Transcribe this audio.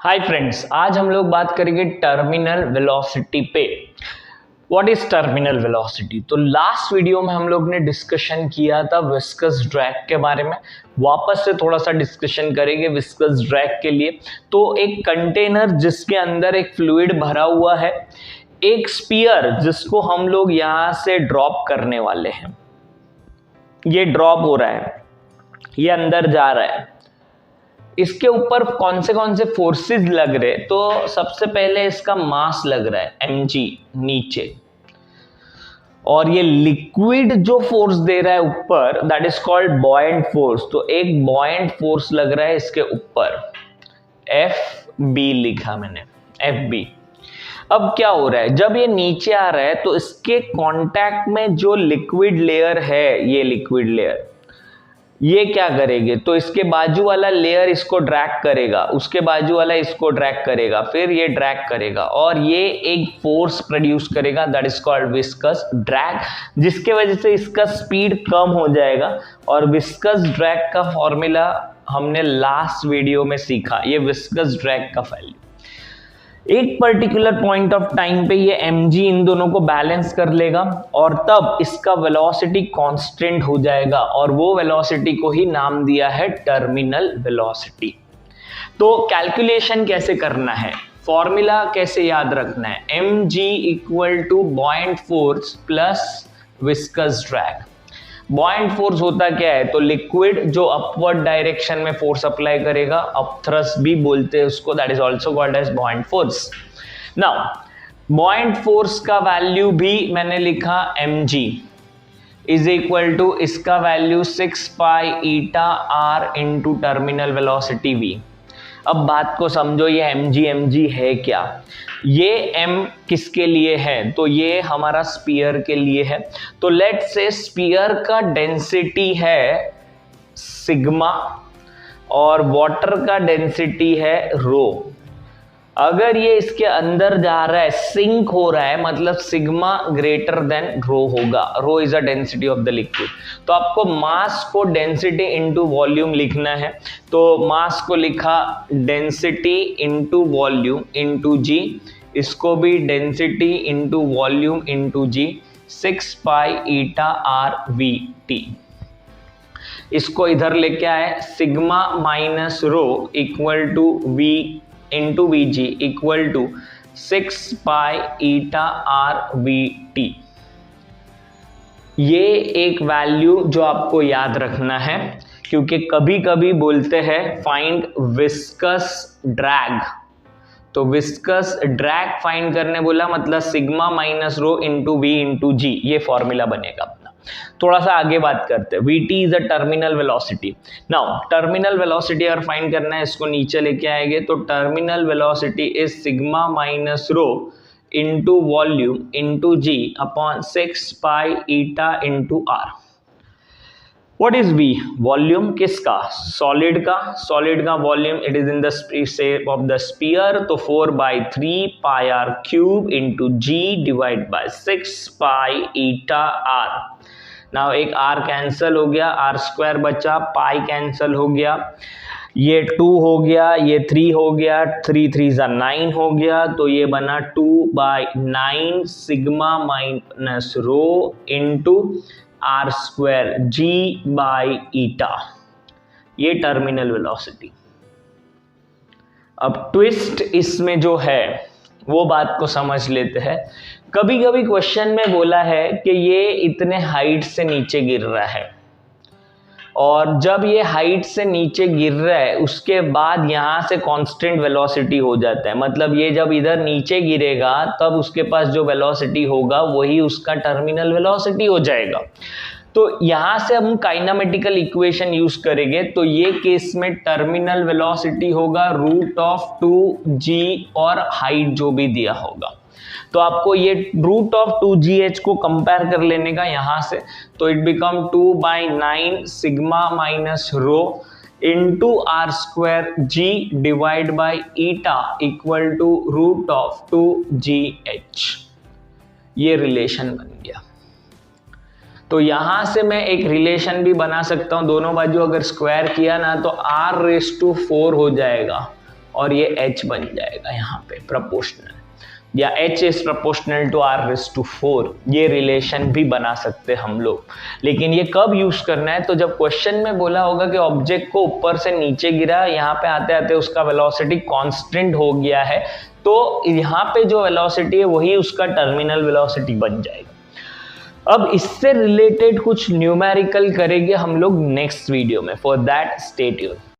Hi friends, आज हम लोग बात करेंगे टर्मिनल वेलोसिटी पे। What is terminal velocity? तो लास्ट वीडियो में हम लोग ने डिस्कशन किया था विस्कस ड्रैग के बारे में। वापस से थोड़ा सा डिस्कशन करेंगे विस्कस ड्रैग के लिए। तो एक कंटेनर जिसके अंदर एक फ्लूइड भरा हुआ है, एक स्पीयर जिसको हम लोग यहां से ड्रॉप करने वाले हैं। ये ड्रॉप हो रहा है, ये अंदर जा रहा है। इसके ऊपर कौन से फोर्सेस लग रहे? तो सबसे पहले इसका मास लग रहा है mg नीचे, और ये लिक्विड जो फोर्स दे रहा है ऊपर, that is called buoyant force. तो एक बॉयंट फोर्स लग रहा है इसके ऊपर, FB लिखा मैंने, FB। अब क्या हो रहा है, जब ये नीचे आ रहा है तो इसके कांटेक्ट में जो लिक्विड लेयर है, ये लिक्विड लेयर, ये क्या करेंगे? तो इसके बाजू वाला लेयर इसको ड्रैग करेगा, उसके बाजू वाला इसको ड्रैग करेगा, फिर ये ड्रैग करेगा और ये एक फोर्स प्रोड्यूस करेगा, that is called viscous drag, जिसके वजह से इसका स्पीड कम हो जाएगा। और विस्कस ड्रैग का फॉर्मूला हमने लास्ट वीडियो में सीखा, ये विस्कस ड्रैग का वैल्यू। एक पर्टिकुलर पॉइंट ऑफ टाइम पे ये mg इन दोनों को बैलेंस कर लेगा और तब इसका वेलोसिटी कांस्टेंट हो जाएगा, और वो वेलोसिटी को ही नाम दिया है टर्मिनल वेलोसिटी। तो कैलकुलेशन कैसे करना है, फॉर्मूला कैसे याद रखना है? mg equal to buoyant force plus viscous drag. Buoyant force होता क्या है? तो लिक्विड जो अपवर्ड डायरेक्शन में फोर्स अप्लाई करेगा, अपथ्रस्ट भी बोलते हैं उसको, that is also called as buoyant force. Now buoyant force का वैल्यू भी मैंने लिखा mg इज इक्वल टू, इसका value 6 pi eta r into terminal velocity v। अब बात को समझो, ये mg है क्या? ये m किसके लिए है? तो ये हमारा स्पीयर के लिए है। तो लेट्स से स्पीयर का डेंसिटी है सिग्मा और वाटर का डेंसिटी है रो। अगर ये इसके अंदर जा रहा है, सिंक हो रहा है, मतलब सिग्मा ग्रेटर देन रो होगा। Rho is a density of the liquid. तो आपको मास को डेंसिटी इनटू वॉल्यूम लिखना है। तो मास को लिखा density into volume into g, इसको भी density into volume into g, 6 pi eta r v t। इसको इधर लेके आए, sigma minus rho equal to v into v g equal to 6 pi eta r v t। ये एक value जो आपको याद रखना है, क्योंकि कभी कभी बोलते हैं फाइंड विस्कस ड्रैग। तो विस्कस ड्रैग फाइंड करने बोला, मतलब sigma minus rho into V into g, ये फॉर्मूला बनेगा अपना। थोड़ा सा आगे बात करते हैं। Vt is a terminal velocity. Now terminal velocity अगर फाइंड करना है, इसको नीचे लेके आएंगे, तो terminal velocity is sigma minus rho into volume into g upon 6 pi eta into r. What is V? Volume किसका? सॉलिड का। सॉलिड का volume, it is in the shape of the sphere, तो 4/3 pi r cube into g divide by 6 pi eta r. Now एक r cancel हो गया, r square बचा, पाई cancel हो गया, ये 2 हो गया, ये 3 हो गया, 3 3 9 हो गया, तो ये बना 2/9 sigma minus rho into r square g by eta. ये टर्मिनल वेलोसिटी। अब ट्विस्ट इसमें जो है वो बात को समझ लेते हैं। कभी कभी क्वेश्चन में बोला है कि ये इतने हाइट से नीचे गिर रहा है, और जब ये हाइट से नीचे गिर रहा है उसके बाद यहाँ से कांस्टेंट वेलोसिटी हो जाता है। मतलब ये जब इधर नीचे गिरेगा तब उसके पास जो वेलोसिटी होगा वही उसका टर्मिनल वेलोसिटी हो जाएगा। तो यहाँ से हम काइनेमेटिकल इक्वेशन यूज करेंगे, तो ये केस में टर्मिनल वेलोसिटी होगा रूट ऑफ 2g और हाइट जो भी दिया होगा। तो आपको ये रूट ऑफ 2gh को कंपेयर कर लेने का यहाँ से, तो it become 2/9 sigma minus rho into r square g divide by eta equal to root of 2gh। ये रिलेशन बन गया। तो यहां से मैं एक रिलेशन भी बना सकता हूं, दोनों बाजू अगर स्क्वायर किया ना तो r रेज़ टू 4 हो जाएगा, और ये h बन जाएगा यहाँ पे प्रोपोर्शनल, या h is proportional to r⁴, ये रिलेशन भी बना सकते हम लोग। लेकिन ये कब यूज करना है, तो जब क्वेश्चन में बोला होगा कि ऑब्जेक्ट को ऊपर से नीचे गिरा, यहाँ पे आते आते उसका वेलोसिटी कांस्टेंट हो गया है, तो यहाँ पे जो वेलोसिटी है वही उसका टर्मिनल वेलोसिटी बन जाएगा। अब इससे रिलेटेड कुछ न्यूमेरिकल करेंगे हम लोग नेक्स्ट वीडियो में। For that stay tuned.